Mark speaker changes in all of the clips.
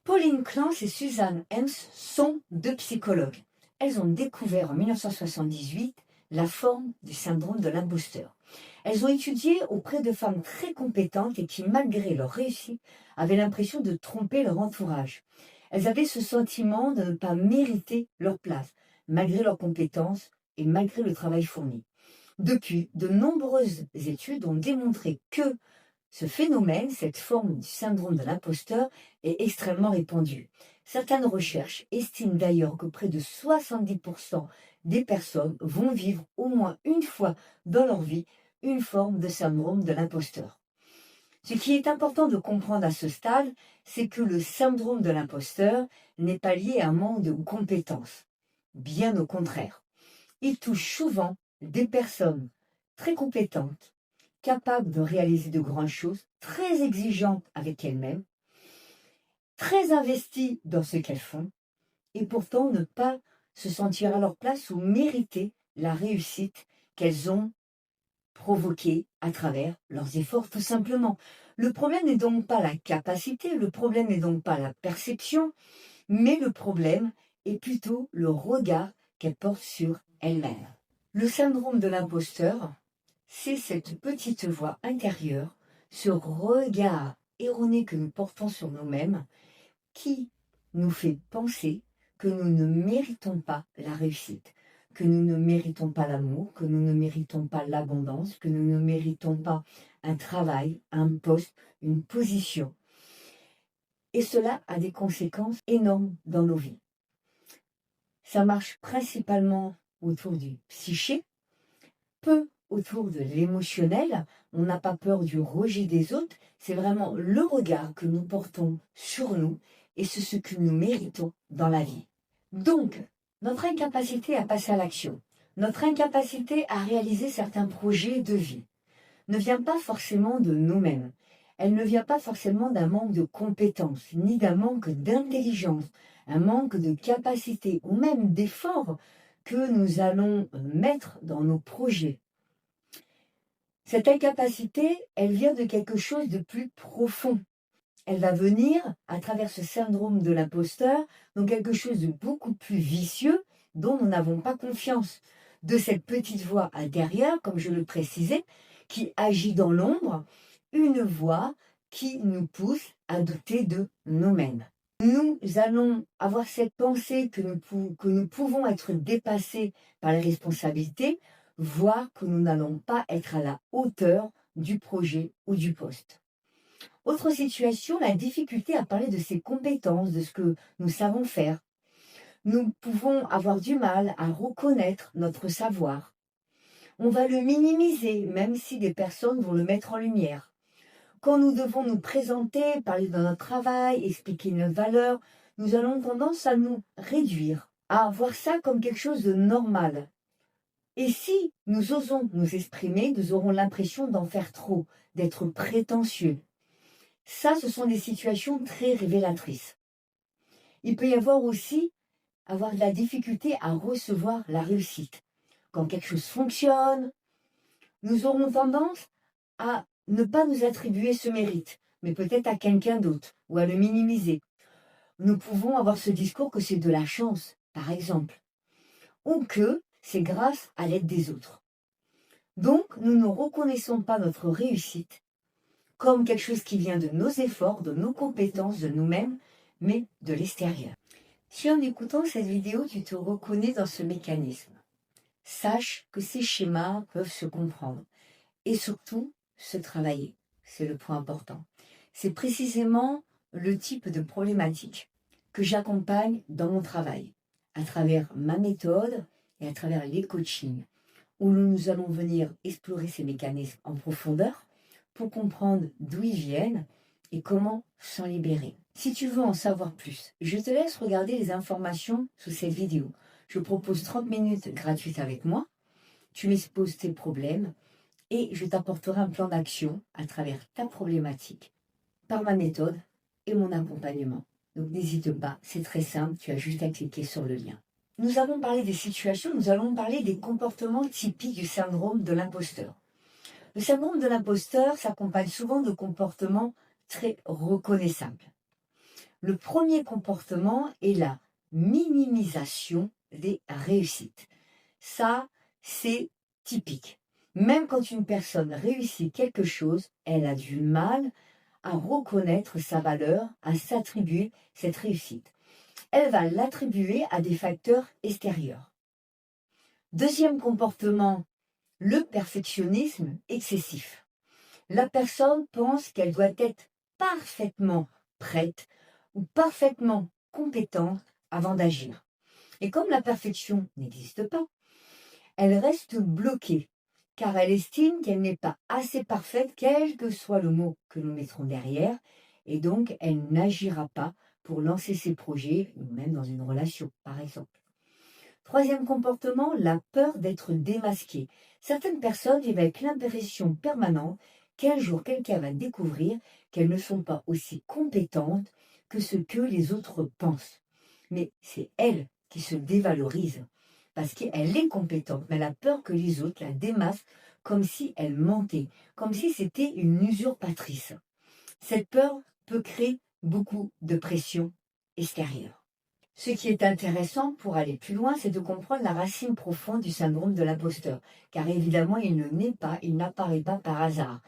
Speaker 1: Pauline Clance et Suzanne Hems sont deux psychologues. Elles ont découvert en 1978 la forme du syndrome de l'imposteur. Elles ont étudié auprès de femmes très compétentes et qui, malgré leur réussite, avaient l'impression de tromper leur entourage. Elles avaient ce sentiment de ne pas mériter leur place, malgré leurs compétences et malgré le travail fourni. Depuis, de nombreuses études ont démontré que ce phénomène, cette forme du syndrome de l'imposteur, est extrêmement répandue. Certaines recherches estiment d'ailleurs que près de 70% des personnes vont vivre au moins une fois dans leur vie une forme de syndrome de l'imposteur. Ce qui est important de comprendre à ce stade, c'est que le syndrome de l'imposteur n'est pas lié à un manque de compétences. Bien au contraire. Il touche souvent des personnes très compétentes, capables de réaliser de grandes choses, très exigeantes avec elles-mêmes, très investies dans ce qu'elles font, et pourtant ne pas se sentir à leur place ou mériter la réussite qu'elles ont provoquée à travers leurs efforts, tout simplement. Le problème n'est donc pas la capacité, le problème n'est donc pas la perception, mais le problème est plutôt le regard qu'elles portent sur elles-mêmes. Le syndrome de l'imposteur, c'est cette petite voix intérieure, ce regard erroné que nous portons sur nous-mêmes, qui nous fait penser que nous ne méritons pas la réussite, que nous ne méritons pas l'amour, que nous ne méritons pas l'abondance, que nous ne méritons pas un travail, un poste, une position. Et cela a des conséquences énormes dans nos vies. Ça marche principalement autour du psyché, peu autour de l'émotionnel. On n'a pas peur du rejet des autres. C'est vraiment le regard que nous portons sur nous et c'est ce que nous méritons dans la vie. Donc, notre incapacité à passer à l'action, notre incapacité à réaliser certains projets de vie ne vient pas forcément de nous-mêmes. Elle ne vient pas forcément d'un manque de compétences, ni d'un manque d'intelligence, un manque de capacité ou même d'effort que nous allons mettre dans nos projets. Cette incapacité, elle vient de quelque chose de plus profond. Elle va venir, à travers ce syndrome de l'imposteur, dans quelque chose de beaucoup plus vicieux dont nous n'avons pas confiance. De cette petite voix intérieure, comme je le précisais, qui agit dans l'ombre, une voix qui nous pousse à douter de nous-mêmes. Nous allons avoir cette pensée que nous pouvons être dépassés par les responsabilités, voire que nous n'allons pas être à la hauteur du projet ou du poste. Autre situation, la difficulté à parler de ses compétences, de ce que nous savons faire. Nous pouvons avoir du mal à reconnaître notre savoir. On va le minimiser, même si des personnes vont le mettre en lumière. Quand nous devons nous présenter, parler de notre travail, expliquer notre valeur, nous allons tendance à nous réduire, à voir ça comme quelque chose de normal. Et si nous osons nous exprimer, nous aurons l'impression d'en faire trop, d'être prétentieux. Ça, ce sont des situations très révélatrices. Il peut y avoir aussi avoir de la difficulté à recevoir la réussite. Quand quelque chose fonctionne, nous aurons tendance à ne pas nous attribuer ce mérite, mais peut-être à quelqu'un d'autre, ou à le minimiser. Nous pouvons avoir ce discours que c'est de la chance, par exemple, ou que c'est grâce à l'aide des autres. Donc, nous ne reconnaissons pas notre réussite comme quelque chose qui vient de nos efforts, de nos compétences, de nous-mêmes, mais de l'extérieur. Si en écoutant cette vidéo, tu te reconnais dans ce mécanisme, sache que ces schémas peuvent se comprendre et surtout se travailler. C'est le point important. C'est précisément le type de problématique que j'accompagne dans mon travail, à travers ma méthode et à travers les coachings, où nous allons venir explorer ces mécanismes en profondeur pour comprendre d'où ils viennent et comment s'en libérer. Si tu veux en savoir plus, je te laisse regarder les informations sous cette vidéo. Je propose 30 minutes gratuites avec moi. Tu m'exposes tes problèmes et je t'apporterai un plan d'action à travers ta problématique par ma méthode et mon accompagnement. Donc n'hésite pas, c'est très simple, tu as juste à cliquer sur le lien. Nous avons parlé des situations, nous allons parler des comportements typiques du syndrome de l'imposteur. Le syndrome de l'imposteur s'accompagne souvent de comportements très reconnaissables. Le premier comportement est la minimisation des réussites. Ça, c'est typique. Même quand une personne réussit quelque chose, elle a du mal à reconnaître sa valeur, à s'attribuer cette réussite. Elle va l'attribuer à des facteurs extérieurs. Deuxième comportement, le perfectionnisme excessif. La personne pense qu'elle doit être parfaitement prête ou parfaitement compétente avant d'agir. Et comme la perfection n'existe pas, elle reste bloquée, car elle estime qu'elle n'est pas assez parfaite, quel que soit le mot que nous mettrons derrière, et donc elle n'agira pas pour lancer ses projets, ou même dans une relation, par exemple. Troisième comportement, la peur d'être démasquée. Certaines personnes vivent avec l'impression permanente qu'un jour quelqu'un va découvrir qu'elles ne sont pas aussi compétentes que ce que les autres pensent. Mais c'est elle qui se dévalorise parce qu'elle est compétente, mais elle a peur que les autres la démasquent comme si elle mentait, comme si c'était une usurpatrice. Cette peur peut créer beaucoup de pression extérieure. Ce qui est intéressant pour aller plus loin, c'est de comprendre la racine profonde du syndrome de l'imposteur, car évidemment, il ne naît pas, il n'apparaît pas par hasard.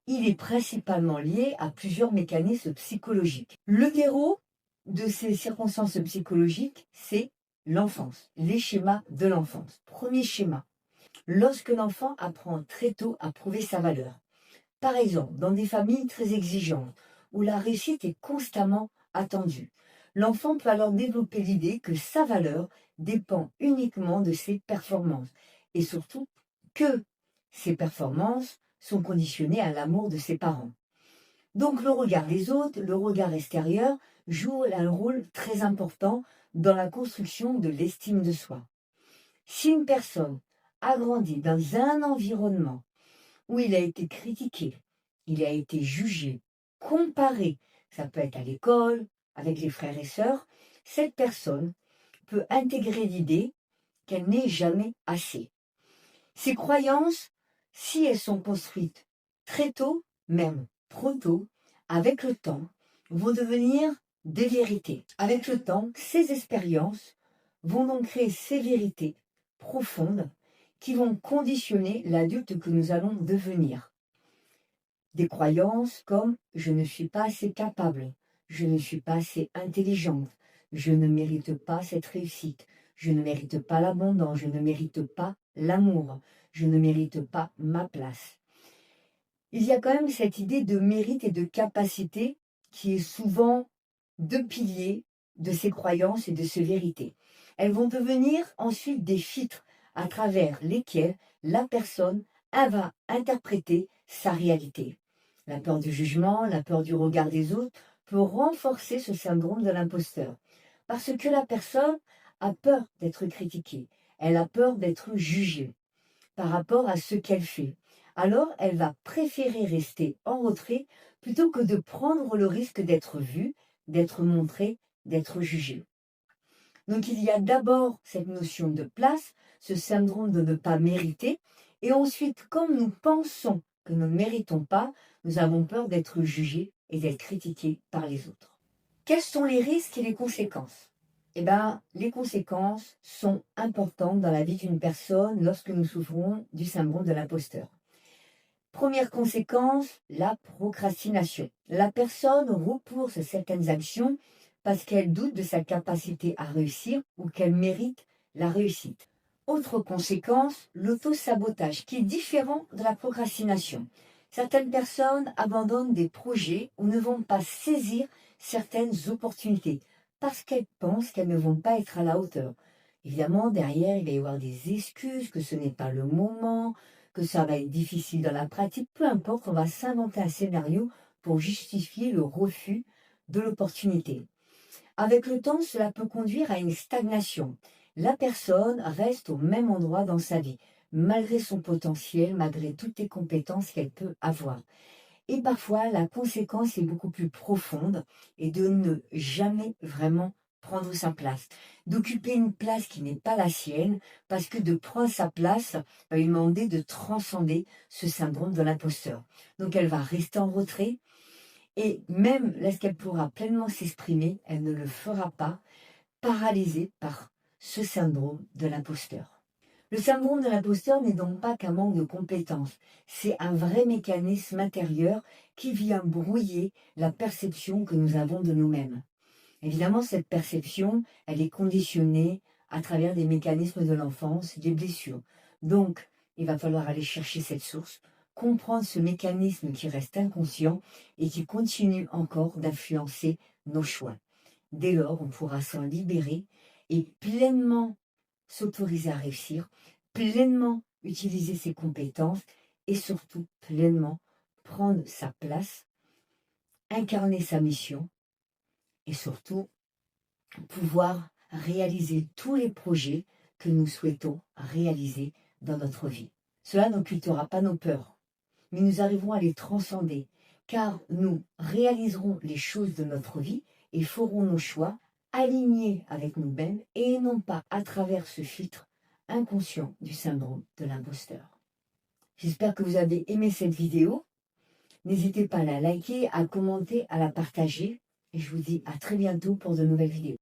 Speaker 1: Il est principalement lié à plusieurs mécanismes psychologiques. Le terreau de ces circonstances psychologiques, c'est l'enfance, les schémas de l'enfance. Premier schéma, lorsque l'enfant apprend très tôt à prouver sa valeur. Par exemple, dans des familles très exigeantes, où la réussite est constamment attendue, l'enfant peut alors développer l'idée que sa valeur dépend uniquement de ses performances, et surtout que ses performances sont conditionnées à l'amour de ses parents. Donc le regard des autres, le regard extérieur, joue un rôle très important dans la construction de l'estime de soi. Si une personne a grandi dans un environnement où il a été critiqué, il a été jugé, comparé, ça peut être à l'école, avec les frères et sœurs, cette personne peut intégrer l'idée qu'elle n'est jamais assez. Ces croyances, si elles sont construites très tôt, même trop tôt, avec le temps, vont devenir des vérités. Avec le temps, ces expériences vont donc créer ces vérités profondes qui vont conditionner l'adulte que nous allons devenir. Des croyances comme je ne suis pas assez capable, je ne suis pas assez intelligente, je ne mérite pas cette réussite, je ne mérite pas l'abondance, je ne mérite pas l'amour, je ne mérite pas ma place. Il y a quand même cette idée de mérite et de capacité qui est souvent deux piliers de ces croyances et de ces vérités. Elles vont devenir ensuite des filtres à travers lesquels la personne va interpréter sa réalité. La peur du jugement, la peur du regard des autres peut renforcer ce syndrome de l'imposteur. Parce que la personne a peur d'être critiquée, elle a peur d'être jugée par rapport à ce qu'elle fait. Alors elle va préférer rester en retrait plutôt que de prendre le risque d'être vue, d'être montrée, d'être jugée. Donc il y a d'abord cette notion de place, ce syndrome de ne pas mériter, et ensuite, comme nous pensons que nous ne méritons pas, nous avons peur d'être jugés et d'être critiqués par les autres. Quels sont les risques et les conséquences? Eh bien, les conséquences sont importantes dans la vie d'une personne lorsque nous souffrons du syndrome de l'imposteur. Première conséquence, la procrastination. La personne repousse certaines actions parce qu'elle doute de sa capacité à réussir ou qu'elle mérite la réussite. Autre conséquence, l'auto-sabotage, qui est différent de la procrastination. Certaines personnes abandonnent des projets ou ne vont pas saisir certaines opportunités parce qu'elles pensent qu'elles ne vont pas être à la hauteur. Évidemment, derrière, il va y avoir des excuses, que ce n'est pas le moment, que ça va être difficile dans la pratique. Peu importe, on va s'inventer un scénario pour justifier le refus de l'opportunité. Avec le temps, cela peut conduire à une stagnation. La personne reste au même endroit dans sa vie, malgré son potentiel, malgré toutes les compétences qu'elle peut avoir. Et parfois, la conséquence est beaucoup plus profonde et de ne jamais vraiment prendre sa place, d'occuper une place qui n'est pas la sienne, parce que de prendre sa place va lui demander de transcender ce syndrome de l'imposteur. Donc elle va rester en retrait Et même lorsqu'elle pourra pleinement s'exprimer, elle ne le fera pas, paralysée par ce syndrome de l'imposteur. Le syndrome de l'imposteur n'est donc pas qu'un manque de compétences, c'est un vrai mécanisme intérieur qui vient brouiller la perception que nous avons de nous-mêmes. Évidemment, cette perception, elle est conditionnée à travers des mécanismes de l'enfance, des blessures. Donc, il va falloir aller chercher cette source, comprendre ce mécanisme qui reste inconscient et qui continue encore d'influencer nos choix. Dès lors, on pourra s'en libérer et pleinement s'autoriser à réussir, pleinement utiliser ses compétences et surtout pleinement prendre sa place, incarner sa mission et surtout pouvoir réaliser tous les projets que nous souhaitons réaliser dans notre vie. Cela n'occultera pas nos peurs, mais nous arriverons à les transcender, car nous réaliserons les choses de notre vie et ferons nos choix alignés avec nous-mêmes et non pas à travers ce filtre inconscient du syndrome de l'imposteur. J'espère que vous avez aimé cette vidéo. N'hésitez pas à la liker, à commenter, à la partager. Et je vous dis à très bientôt pour de nouvelles vidéos.